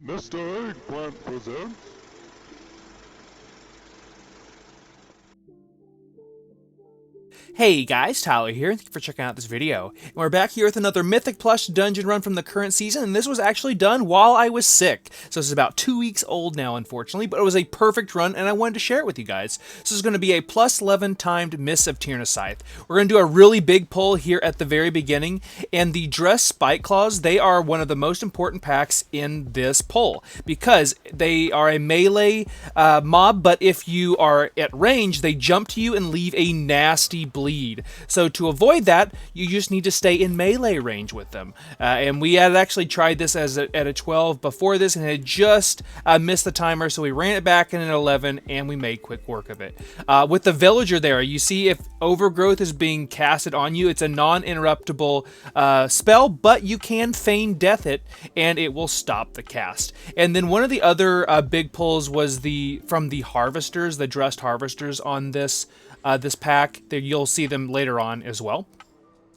Mr. Eggplant presents... Hey guys, Tyler here, and thank you for checking out this video. And we're back here with another Mythic Plus dungeon run from the current season, and this was actually done while I was sick. So this is about 2 weeks old now, unfortunately, but it was a perfect run, and I wanted to share it with you guys. This is going to be a +11 timed Mists of Tirna Scythe. We're going to do a really big pull here at the very beginning, and the Dress Spike Claws, they are one of the most important packs in this pull, because they are a melee mob, but if you are at range, they jump to you and leave a nasty bleed. So to avoid that, you just need to stay in melee range with them. And we had actually tried this at a 12 before this and had just missed the timer, so we ran it back in an 11 and we made quick work of it. With the Villager there, you see if Overgrowth is being casted on you, it's a non-interruptible spell, but you can feign death it and it will stop the cast. And then one of the other big pulls was from the Harvesters, the Dressed Harvesters on this pack. There you'll see them later on as well.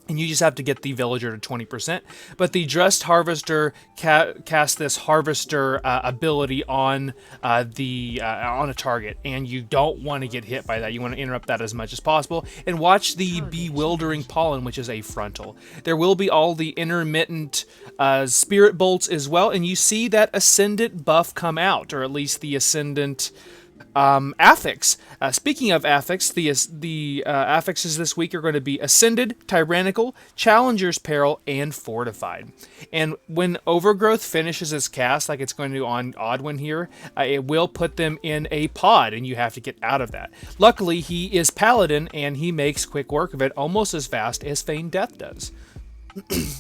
And you just have to get the Villager to 20%. But the Dressed Harvester casts this Harvester ability on on a target, and you don't want to get hit by that. You want to interrupt that as much as possible. And watch the Bewildering Pollen, which is a frontal. There will be all the intermittent Spirit Bolts as well, and you see that Ascendant buff come out, or at least the Ascendant affix. Speaking of affix, the affixes this week are going to be Ascended, Tyrannical, Challenger's Peril, and Fortified. And when Overgrowth finishes its cast, like it's going to do on Oddwin here, it will put them in a pod, and you have to get out of that. Luckily, he is Paladin, and he makes quick work of it almost as fast as Feign Death does.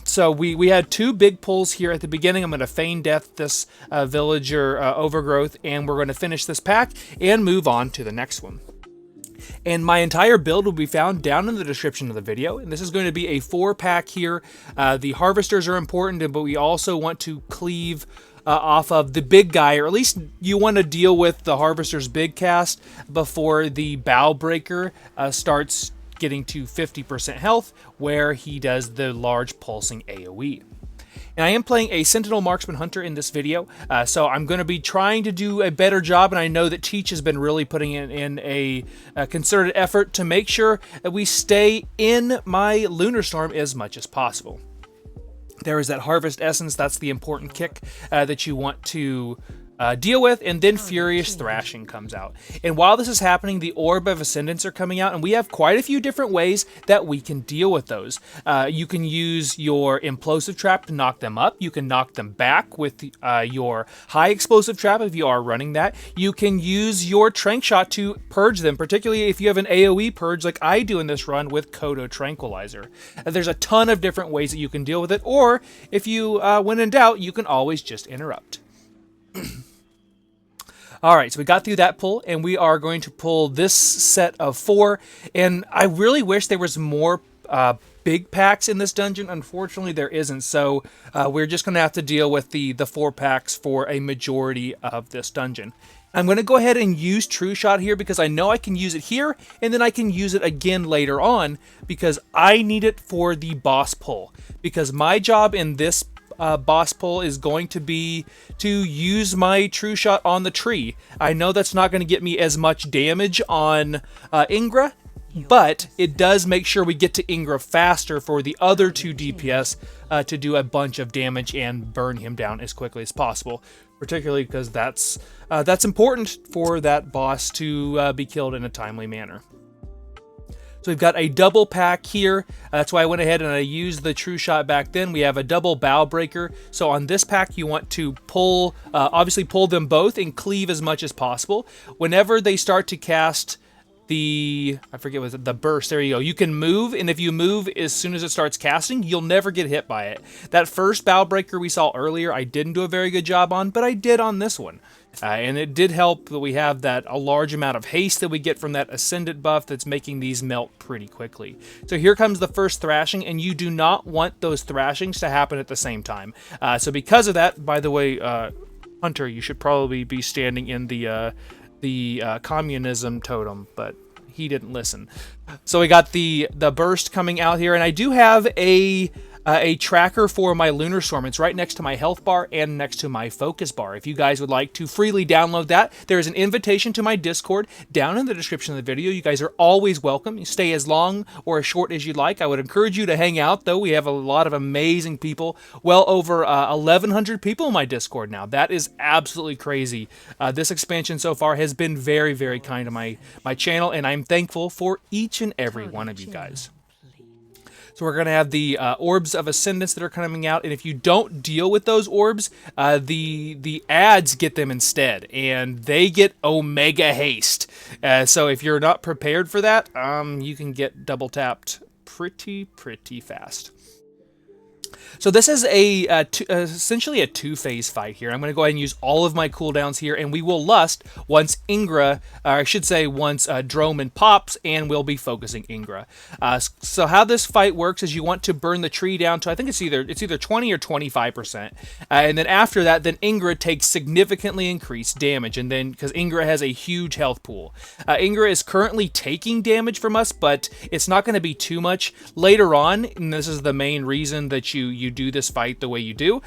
So we had two big pulls here at the beginning. I'm going to feign death this Villager Overgrowth, and we're going to finish this pack and move on to the next one. And my entire build will be found down in the description of the video, and this is going to be a 4-pack here. The Harvesters are important, but we also want to cleave off of the big guy, or at least you want to deal with the Harvester's big cast before the Bow Breaker starts getting to 50% health, where he does the large pulsing AoE. And I am playing a Sentinel Marksman Hunter in this video, so I'm going to be trying to do a better job, and I know that Teach has been really putting in a concerted effort to make sure that we stay in my Lunar Storm as much as possible. There is that Harvest Essence, that's the important kick that you want to deal with, and then Furious Thrashing comes out. And while this is happening, the Orb of Ascendants are coming out, and we have quite a few different ways that we can deal with those. You can use your Implosive Trap to knock them up. You can knock them back with your High Explosive Trap if you are running that. You can use your Trank Shot to purge them, particularly if you have an AoE purge like I do in this run with Kodo Tranquilizer. There's a ton of different ways that you can deal with it, or if you, when in doubt, you can always just interrupt. Alright, so we got through that pull, and we are going to pull this set of 4, and I really wish there was more big packs in this dungeon. Unfortunately, there isn't, so we're just going to have to deal with the 4 packs for a majority of this dungeon. I'm going to go ahead and use True Shot here because I know I can use it here, and then I can use it again later on because I need it for the boss pull. Because my job in this boss pull is going to be to use my True Shot on the tree. I know that's not going to get me as much damage on Ingra, but it does make sure we get to Ingra faster for the other 2 DPS to do a bunch of damage and burn him down as quickly as possible, particularly because that's important for that boss to be killed in a timely manner. So we've got a double pack here. That's why I went ahead and I used the True Shot back then. We have a double Bow Breaker. So on this pack, you want to pull, obviously pull them both and cleave as much as possible. Whenever they start to cast I forget what the burst, there you go. You can move, and if you move as soon as it starts casting, you'll never get hit by it. That first Bow Breaker we saw earlier, I didn't do a very good job on, but I did on this one. And it did help that we have a large amount of haste that we get from that Ascendant buff that's making these melt pretty quickly. So here comes the first thrashing, and you do not want those thrashings to happen at the same time. So because of that, by the way, Hunter, you should probably be standing in the communism totem, but he didn't listen. So we got the burst coming out here, and I do have a a tracker for my Lunar Storm. It's right next to my health bar and next to my focus bar. If you guys would like to freely download that, there is an invitation to my Discord down in the description of the video. You guys are always welcome. You stay as long or as short as you'd like. I would encourage you to hang out, though. We have a lot of amazing people. Well over 1,100 people in my Discord now. That is absolutely crazy. This expansion so far has been very, very kind to my channel, and I'm thankful for each and every one of you guys. So we're going to have the orbs of Ascendance that are coming out, and if you don't deal with those orbs, the ads get them instead, and they get Omega Haste. So if you're not prepared for that, you can get double tapped pretty fast. So this is essentially a two-phase fight here. I'm going to go ahead and use all of my cooldowns here, and we will lust once Ingra, or I should say once Droman pops, and we'll be focusing Ingra. So how this fight works is you want to burn the tree down to, I think it's either 20 or 25%, and then after that, then Ingra takes significantly increased damage, and then because Ingra has a huge health pool. Ingra is currently taking damage from us, but it's not going to be too much later on, and this is the main reason that you do this fight the way you do,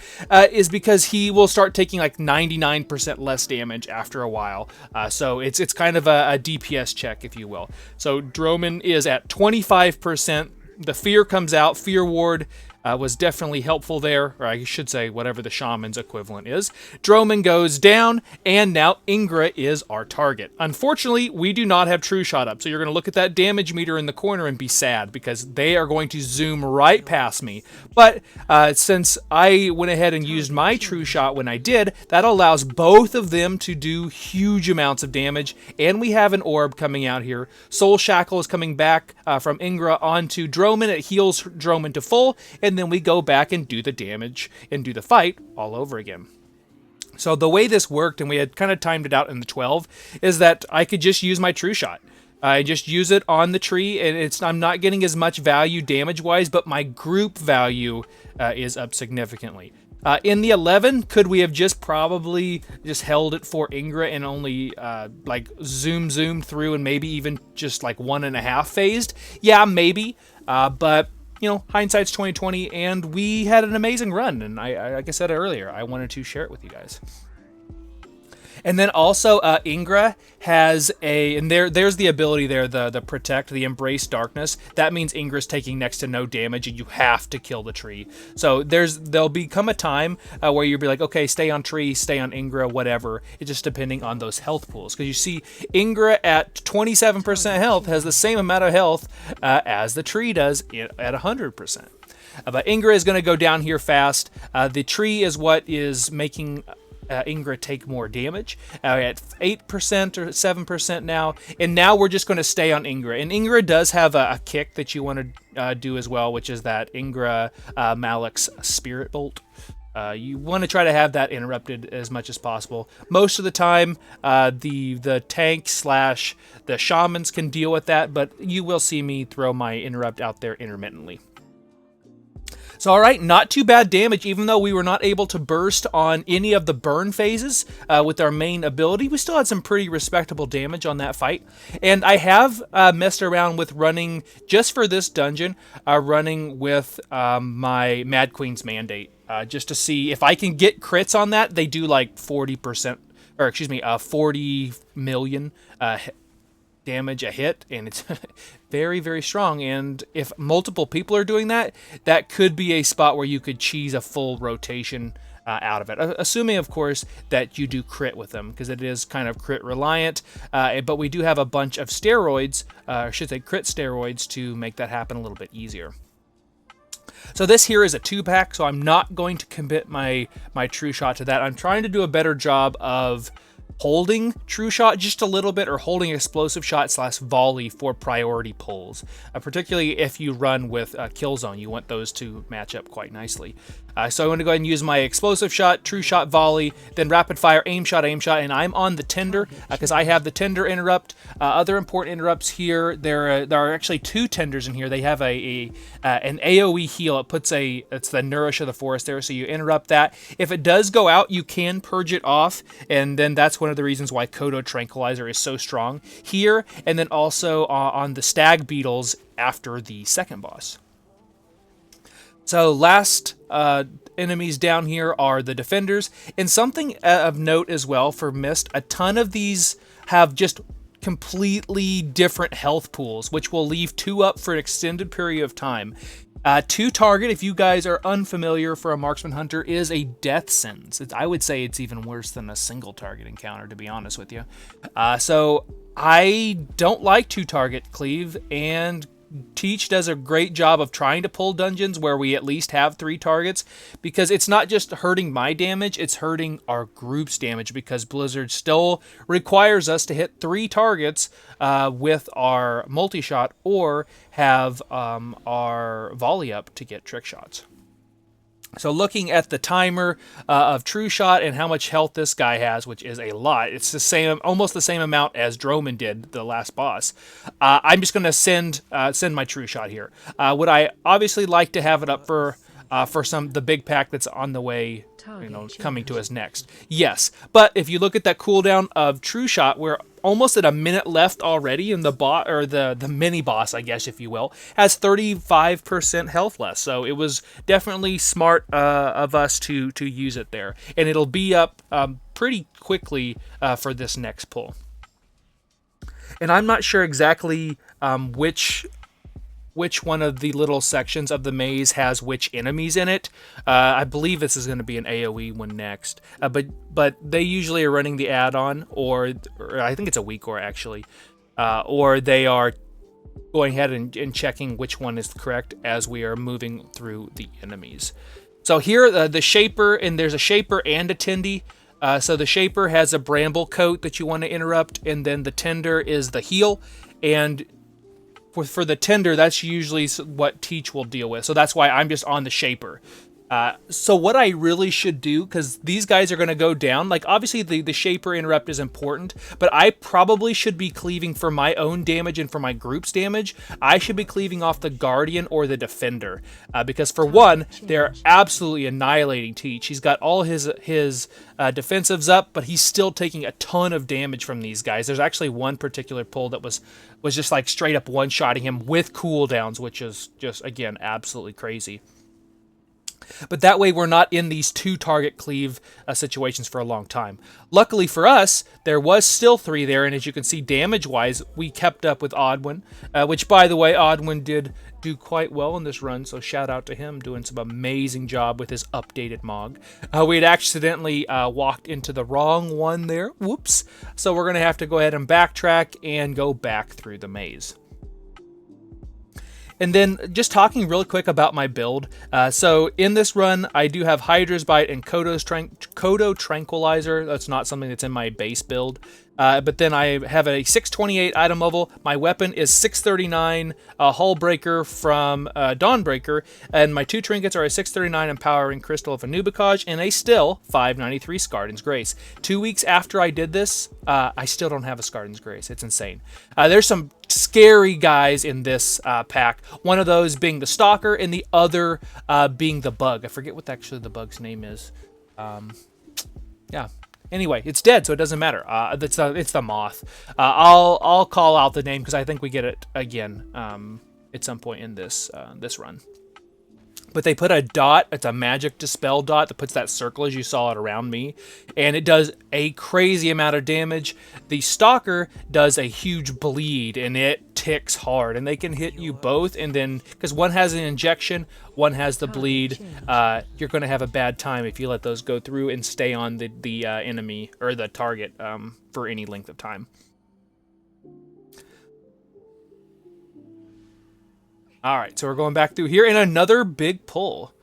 is because he will start taking like 99% less damage after a while. So it's kind of a DPS check, if you will. So Droman is at 25%. The fear comes out. Fear ward was definitely helpful there, or I should say whatever the shaman's equivalent is. Droman goes down, and now Ingra is our target. Unfortunately, we do not have True Shot up, so you're going to look at that damage meter in the corner and be sad, because they are going to zoom right past me. But since I went ahead and used my True Shot when I did, that allows both of them to do huge amounts of damage, and we have an orb coming out here. Soul Shackle is coming back from Ingra onto Droman. It heals Droman to full, and then we go back and do the damage and do the fight all over again. So the way this worked, and we had kind of timed it out in the 12, is that I could just use my True Shot. I just use it on the tree, and I'm not getting as much value damage-wise, but my group value is up significantly. In the 11, could we have probably just held it for Ingra and only like zoomed through and maybe even just like 1.5 phased? Yeah, maybe, but you know, hindsight's 20/20, and we had an amazing run, and I like I said earlier, I wanted to share it with you guys. And then also Ingra has and there's the ability there, the protect, the embrace darkness. That means Ingra's taking next to no damage, and you have to kill the tree. So there'll become a time where you'll be like, okay, stay on tree, stay on Ingra, whatever. It's just depending on those health pools, because you see Ingra at 27% health has the same amount of health as the tree does at 100%. But Ingra is going to go down here fast. The tree is what is making Ingra take more damage at 8% or 7% now, and now we're just going to stay on Ingra. And Ingra does have a kick that you want to do as well, which is that Ingra Maloch's Spirit Bolt. You want to try to have that interrupted as much as possible. Most of the time, the tank / the shamans can deal with that, but you will see me throw my interrupt out there intermittently. So alright, not too bad damage, even though we were not able to burst on any of the burn phases with our main ability. We still had some pretty respectable damage on that fight. And I have messed around with running, just for this dungeon, running with my Mad Queen's Mandate, just to see if I can get crits on that. They do like 40%, or excuse me, 40 million damage a hit, and it's very, very strong. And if multiple people are doing that, that could be a spot where you could cheese a full rotation out of it, assuming of course that you do crit with them, because it is kind of crit reliant, but we do have a bunch of steroids, I should say crit steroids, to make that happen a little bit easier. So this here is a 2-pack, so I'm not going to commit my True Shot to that. I'm trying to do a better job of holding True Shot just a little bit, or holding Explosive Shot / Volley for priority pulls. Particularly if you run with Killzone, you want those to match up quite nicely. So I want to go ahead and use my Explosive Shot, True Shot, Volley, then Rapid Fire, Aim Shot, and I'm on the Tender because I have the Tender interrupt. Other important interrupts here, there are actually 2 Tenders in here. They have an AoE heal. It's the Nourish of the Forest there, so you interrupt that. If it does go out, you can purge it off, and then that's one of the reasons why Kodo Tranquilizer is so strong here, and then also on the Stag Beetles after the second boss. So last enemies down here are the defenders, and something of note as well for Mist, a ton of these have just completely different health pools, which will leave 2 up for an extended period of time. 2 target, if you guys are unfamiliar for a marksman hunter, is a death sentence. I would say it's even worse than a single target encounter, to be honest with you. So I don't like 2 target cleave, and Teach does a great job of trying to pull dungeons where we at least have 3 targets, because it's not just hurting my damage, it's hurting our group's damage, because Blizzard still requires us to hit 3 targets with our multi-shot, or have our volley up to get trick shots. So looking at the timer of True Shot and how much health this guy has, which is a lot, it's the same, almost the same amount as Droman did, the last boss. I'm just going to send my True Shot here. Would I obviously like to have it up for the big pack that's on the way, coming to us next? Yes, but if you look at that cooldown of True Shot, we're almost at a minute left already, and the mini boss, I guess, if you will, has 35% health less. So it was definitely smart of us to use it there, and it'll be up pretty quickly for this next pull. And I'm not sure exactly which one of the little sections of the maze has which enemies in it. I believe this is going to be an AoE one next, but they usually are running the add-on, or I think it's a weak actually, or they are going ahead and checking which one is correct as we are moving through the enemies. So here, the Shaper, and there's a Shaper and a Tendy. So the Shaper has a bramble coat that you want to interrupt, and then the Tender is the heal, and for the Tender, that's usually what Teach will deal with. So that's why I'm just on the Shaper. So what I really should do, because these guys are going to go down, like obviously the Shaper interrupt is important, but I probably should be cleaving for my own damage and for my group's damage. I should be cleaving off the Guardian or the Defender, because for one, they're absolutely annihilating Teach. He's got all his defensives up, but he's still taking a ton of damage from these guys. There's actually one particular pull that was just like straight up one-shotting him with cooldowns, which is just, again, absolutely crazy. But that way we're not in these 2 target cleave situations for a long time. Luckily for us, there was still 3 there, and as you can see, damage-wise, we kept up with Oddwin, which, by the way, Oddwin did do quite well in this run, so shout out to him, doing some amazing job with his updated Mog. We had accidentally walked into the wrong one there. Whoops. So we're going to have to go ahead and backtrack and go back through the maze. And then just talking real quick about my build. So in this run, I do have Hydra's Bite and Kodo Tranquilizer. That's not something that's in my base build. But then I have a 628 item level. My weapon is 639 Hull Breaker from Dawnbreaker. And my 2 trinkets are a 639 Empowering Crystal of Anub'ikkaj and a still 593 Skardan's Grace. 2 weeks after I did this, I still don't have a Skardan's Grace. It's insane. There's some scary guys in this pack. One of those being the Stalker, and the other being the Bug. I forget what actually the Bug's name is. Yeah. Anyway, it's dead, so it doesn't matter. It's the Moth. I'll call out the name because I think we get it again at some point in this run. But they put a dot. It's a magic dispel dot that puts that circle as you saw it around me, and it does a crazy amount of damage. The Stalker does a huge bleed, and it ticks hard, and they can hit you both. And then because one has an injection, one has the bleed, you're going to have a bad time if you let those go through and stay on the enemy or the target for any length of time. All right, so we're going back through here, and another big pull.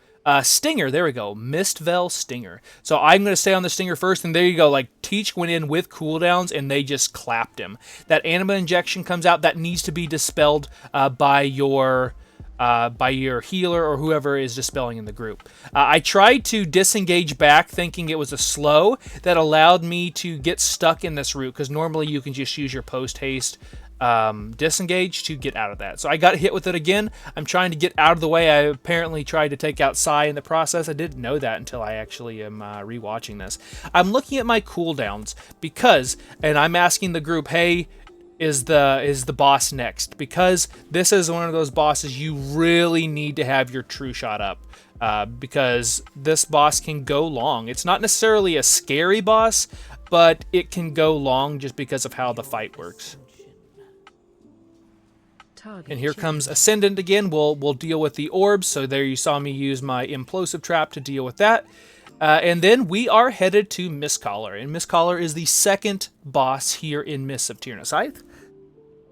Stinger, there we go. Mistvel Stinger. So I'm going to stay on the Stinger first, and there you go. Like, Teach went in with cooldowns, and they just clapped him. That Anima injection comes out. That needs to be dispelled by your healer or whoever is dispelling in the group. I tried to disengage back, thinking it was a slow that allowed me to get stuck in this route, because normally you can just use your post-haste disengage to get out of that. So I got hit with it again. I'm trying to get out of the way. I apparently tried to take out Psy in the process. I didn't know that until I actually am rewatching this. I'm looking at my cooldowns because, and I'm asking the group, hey, is the boss next? Because this is one of those bosses you really need to have your True Shot up. because this boss can go long. It's not necessarily a scary boss, but it can go long just because of how the fight works. And here comes Ascendant again. We'll deal with the orbs. So there you saw me use my implosive trap to deal with that. And then we are headed to Mistcaller. And Mistcaller is the second boss here in Mists of Tirna. Scithe.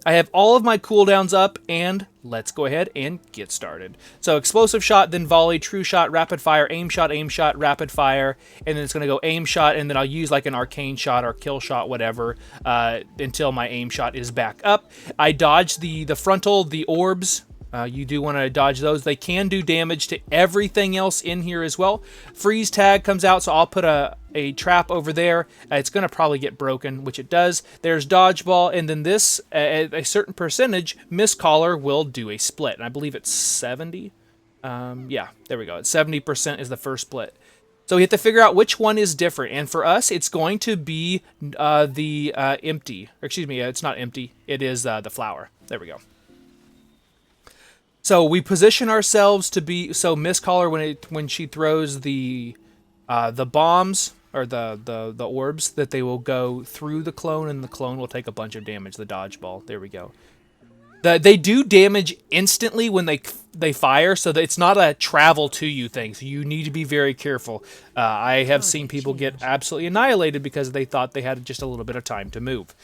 I have all of my cooldowns up, and let's go ahead and get started. So explosive shot, then volley, true shot, rapid fire, aim shot, rapid fire, and then it's going to go aim shot, and then I'll use like an arcane shot or kill shot, whatever, until my aim shot is back up. I dodge the frontal, the orbs. You do want to dodge those. They can do damage to everything else in here as well. Freeze tag comes out, so I'll put a trap over there. It's going to probably get broken, which it does. There's dodgeball, and then this, at a certain percentage, Mistcaller will do a split. And I believe it's 70. Yeah, there we go. It's 70% is the first split. So we have to figure out which one is different. And for us, it's going to be the empty. Or excuse me, it's not empty. It is the flower. There we go. So we position ourselves to be, so Mistcaller, when she throws the bombs or the orbs, that they will go through the clone, and the clone will take a bunch of damage. The dodgeball, there we go. They do damage instantly when they fire, so that it's not a travel to you thing. So you need to be very careful. I have seen people get absolutely annihilated because they thought they had just a little bit of time to move.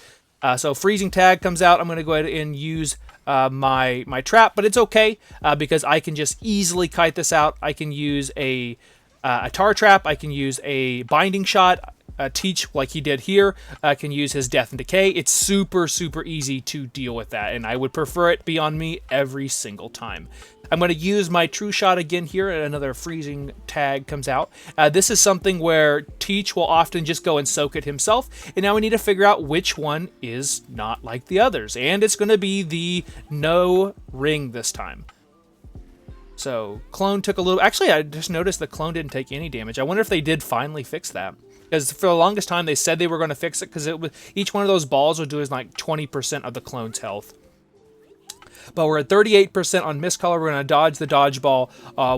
So freezing tag comes out. I'm going to go ahead and use my trap, but it's okay because I can just easily kite this out. I can use a tar trap. I can use a binding shot. Teach, like he did here, can use his death and decay. It's super, super easy to deal with that, and I would prefer it be on me every single time. I'm going to use my true shot again here, and another freezing tag comes out. This is something where Teach will often just go and soak it himself, and now we need to figure out which one is not like the others, and it's going to be the no ring this time. So clone took a little, actually I just noticed the clone didn't take any damage. I wonder if they did finally fix that. Because for the longest time they said they were going to fix it, because each one of those balls would do is like 20% of the clone's health. But we're at 38% on Mistcaller. We're going to dodge the dodgeball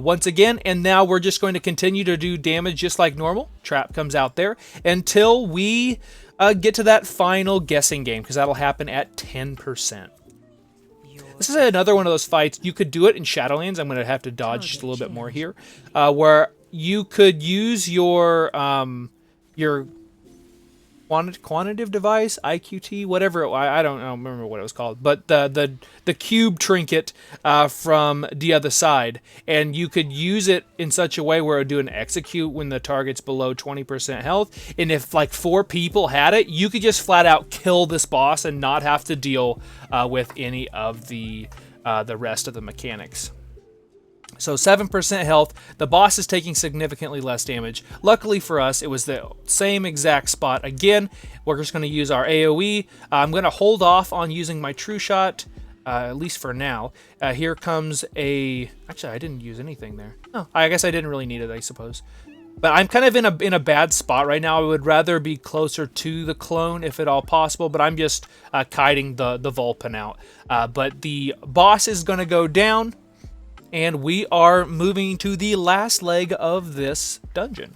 once again, and now we're just going to continue to do damage just like normal. Trap comes out there until we get to that final guessing game, because that'll happen at 10%. This is another one of those fights. You could do it in Shadowlands. I'm going to have to dodge just a little bit more here, where you could use your quantitative device, IQT, whatever. I don't remember what it was called, but the cube trinket from the other side, and you could use it in such a way where it would do an execute when the target's below 20% health. And if like 4 people had it, you could just flat out kill this boss and not have to deal with any of the rest of the mechanics. So 7% health. The boss is taking significantly less damage. Luckily for us, it was the same exact spot again. We're just going to use our AoE. I'm going to hold off on using my true shot, at least for now. Here comes a... Actually, I didn't use anything there. Oh, I guess I didn't really need it, I suppose. But I'm kind of in a bad spot right now. I would rather be closer to the clone if at all possible, but I'm just kiting the Vulpin out. But the boss is going to go down, and we are moving to the last leg of this dungeon.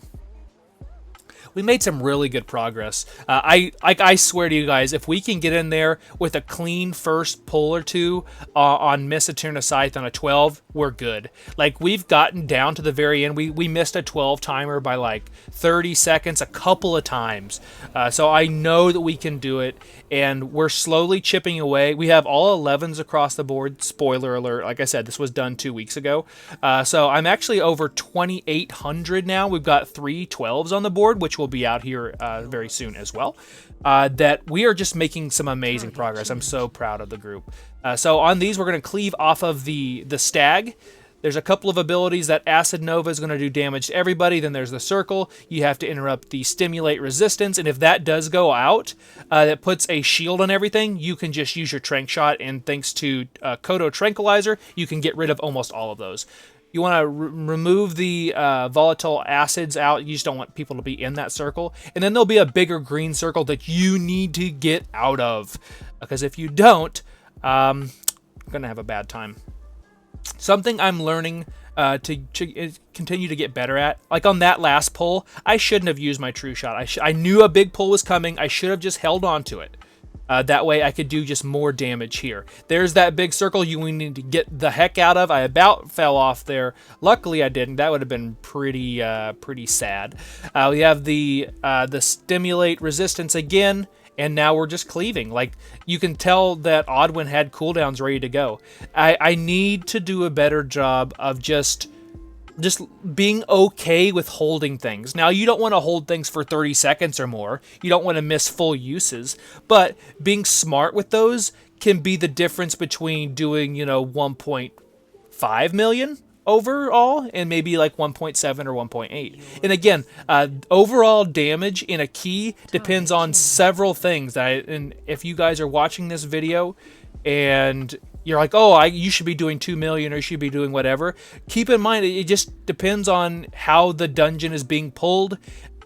We made some really good progress. I swear to you guys, if we can get in there with a clean first pull or two on Mists of Tirna Scithe on a 12, we're good. Like, we've gotten down to the very end. We missed a 12 timer by like 30 seconds a couple of times. So I know that we can do it, and we're slowly chipping away. We have all 11s across the board. Spoiler alert, like I said, this was done 2 weeks ago. So I'm actually over 2,800 now. We've got 3 12s on the board, which will be out here very soon as well. That we are just making some amazing progress. I'm so proud of the group. So on these, we're going to cleave off of the stag. There's a couple of abilities that Acid Nova is going to do damage to everybody. Then there's the circle. You have to interrupt the stimulate resistance, and if that does go out, that puts a shield on everything, you can just use your trank shot, and thanks to Kodo Tranquilizer, you can get rid of almost all of those. You want to remove the volatile acids out. You just don't want people to be in that circle. And then there'll be a bigger green circle that you need to get out of, because if you don't, you're going to have a bad time. Something I'm learning to continue to get better at. Like on that last pull, I shouldn't have used my true shot. I knew a big pull was coming. I should have just held on to it. That way I could do just more damage here. There's that big circle you need to get the heck out of. I about fell off there. Luckily I didn't. That would have been pretty sad. We have the stimulate resistance again, and now we're just cleaving. Like, you can tell that Oddwin had cooldowns ready to go. I need to do a better job of just being okay with holding things. Now, you don't want to hold things for 30 seconds or more. You don't want to miss full uses. But being smart with those can be the difference between doing, 1.5 million overall and maybe like 1.7 or 1.8. And again, overall damage in a key depends on several things. And if you guys are watching this video and you're like, oh, you should be doing 2 million or you should be doing whatever, keep in mind it just depends on how the dungeon is being pulled,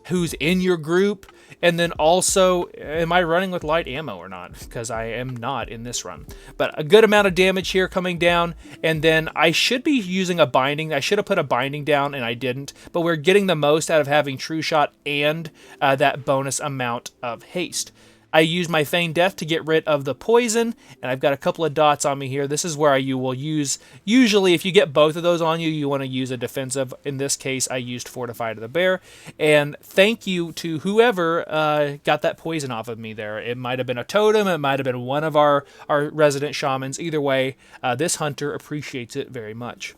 who's in your group, and then also, am I running with light ammo or not? Because I am not in this run. But a good amount of damage here coming down, and then I should be using a binding. I should have put a binding down, and I didn't. But we're getting the most out of having True Shot and that bonus amount of haste. I used my Feigned Death to get rid of the poison, and I've got a couple of dots on me here. This is where you will use, usually if you get both of those on you, you want to use a defensive. In this case, I used Fortified of the Bear. And thank you to whoever got that poison off of me there. It might have been a totem, it might have been one of our resident shamans. Either way, this hunter appreciates it very much.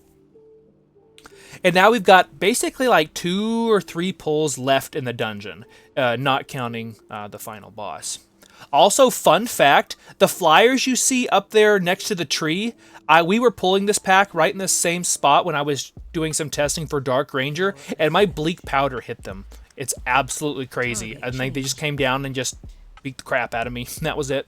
And now we've got basically like 2 or 3 pulls left in the dungeon, not counting the final boss. Also, fun fact, the flyers you see up there next to the tree, we were pulling this pack right in the same spot when I was doing some testing for Dark Ranger, and my bleak powder hit them. It's absolutely crazy. And they just came down and just beat the crap out of me. That was it.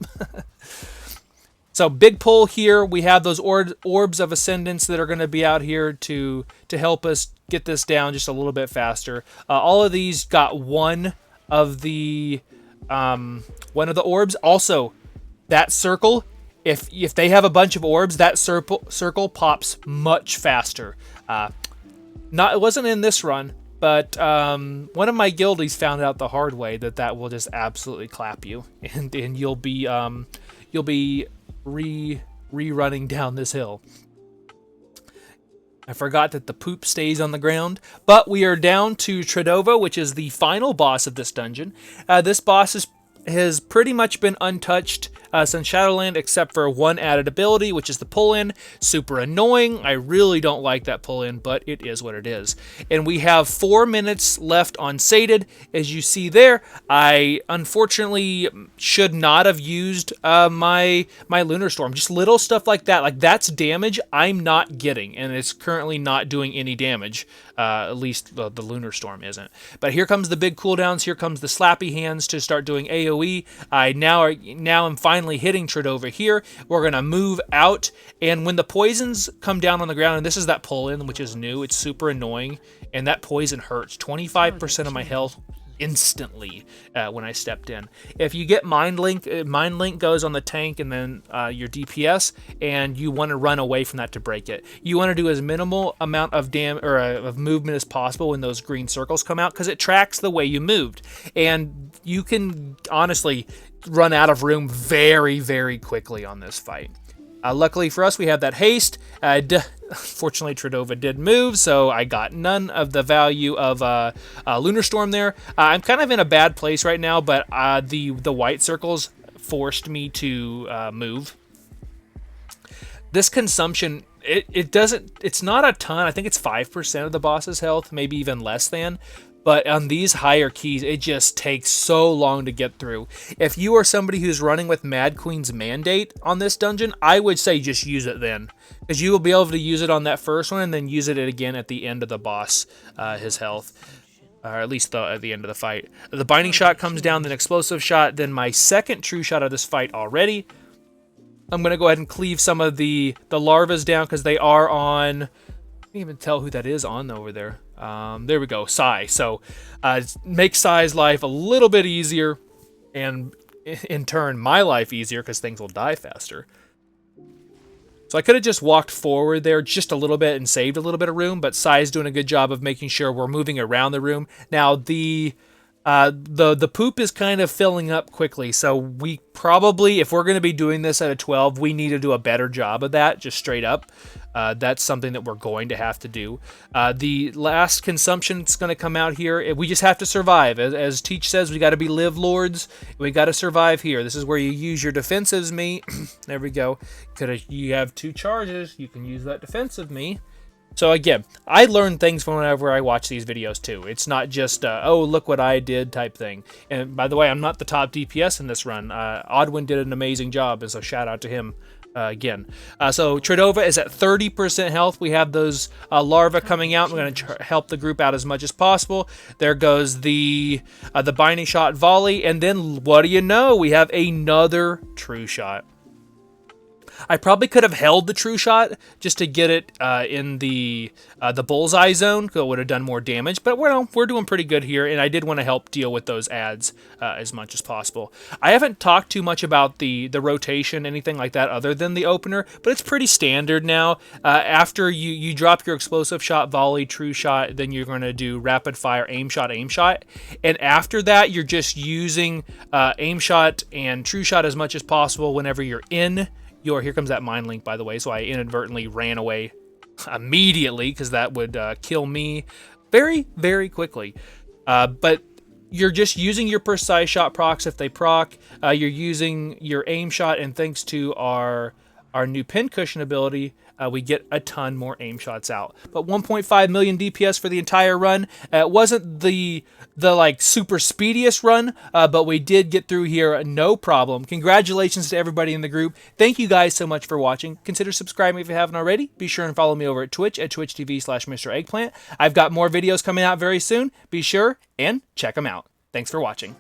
So big pull here. We have those orbs of ascendance that are going to be out here to help us get this down just a little bit faster. All of these got one of the orbs. Also, that circle, if they have a bunch of orbs, that circle pops much faster. It wasn't in this run, but one of my guildies found out the hard way that will just absolutely clap you, and you'll be rerunning down this hill. I forgot that the poop stays on the ground, but we are down to Tred'ova, which is the final boss of this dungeon. This boss has pretty much been untouched since Shadowland, except for one added ability, which is the pull-in. Super annoying. I really don't like that pull-in, but it is what it is. And we have 4 minutes left on Sated. As you see there, I unfortunately should not have used my Lunar Storm. Just little stuff like that. Like, that's damage I'm not getting, and it's currently not doing any damage. At least the Lunar Storm isn't. But here comes the big cooldowns. Here comes the slappy hands to start doing AoE. I now am finally hitting Tred'ova here. We're going to move out, and when the poisons come down on the ground, and this is that pull-in, which is new, it's super annoying, and that poison hurts. 25% of my health instantly when I stepped in. If you get Mind Link goes on the tank and then your DPS, and you want to run away from that to break it. You want to do as minimal amount of of movement as possible when those green circles come out, because it tracks the way you moved, and you can honestly run out of room very, very quickly on this fight. Luckily for us, we have that haste. Fortunately, Tred'ova did move, so I got none of the value of Lunar Storm there. I'm kind of in a bad place right now, but the white circles forced me to move. This consumption, it's not a ton. I think it's 5% of the boss's health, maybe even less than. But on these higher keys, it just takes so long to get through. If you are somebody who's running with Mad Queen's Mandate on this dungeon, I would say just use it then. Because you will be able to use it on that first one and then use it again at the end of the boss, his health. Or at least at the end of the fight. The Binding Shot comes down, then Explosive Shot, then my second True Shot of this fight already. I'm going to go ahead and cleave some of the larvas down because they are on... I can't even tell who that is on over there. There we go, Sai. So make Sai's life a little bit easier, and in turn my life easier because things will die faster. So I could have just walked forward there just a little bit and saved a little bit of room, but Sai's doing a good job of making sure we're moving around the room. Now the poop is kind of filling up quickly, so we probably, if we're going to be doing this at a 12, we need to do a better job of that, just straight up. That's something that we're going to have to do. The last consumption that's going to come out here, we just have to survive. As Teach says, we got to be live lords. We got to survive here. This is where you use your defensive me. There we go. You have 2 charges. You can use that defensive me. So again, I learn things from whenever I watch these videos too. It's not just, oh, look what I did type thing. And by the way, I'm not the top DPS in this run. Oddwin did an amazing job, and so shout out to him again. So Tred'ova is at 30% health. We have those larvae coming out. We're going to help the group out as much as possible. There goes the binding shot volley, and then what do you know? We have another true shot. I probably could have held the true shot just to get it in the bullseye zone, because it would have done more damage. But we're doing pretty good here, and I did want to help deal with those ads as much as possible. I haven't talked too much about the rotation, anything like that, other than the opener, but it's pretty standard now. After you drop your explosive shot, volley, true shot, then you're going to do rapid fire, aim shot, and after that, you're just using aim shot and true shot as much as possible whenever you're in. Here comes that mind link, by the way, so I inadvertently ran away immediately, because that would kill me very, very quickly. But you're just using your precise shot procs if they proc. You're using your aim shot, and thanks to our new pincushion ability, we get a ton more aim shots out. But 1.5 million DPS for the entire run. It wasn't the like super speediest run, but we did get through here no problem. Congratulations to everybody in the group. Thank you guys so much for watching. Consider subscribing if you haven't already. Be sure and follow me over at Twitch at twitch.tv/Mr. Eggplant. I've got more videos coming out very soon. Be sure and check them out. Thanks for watching.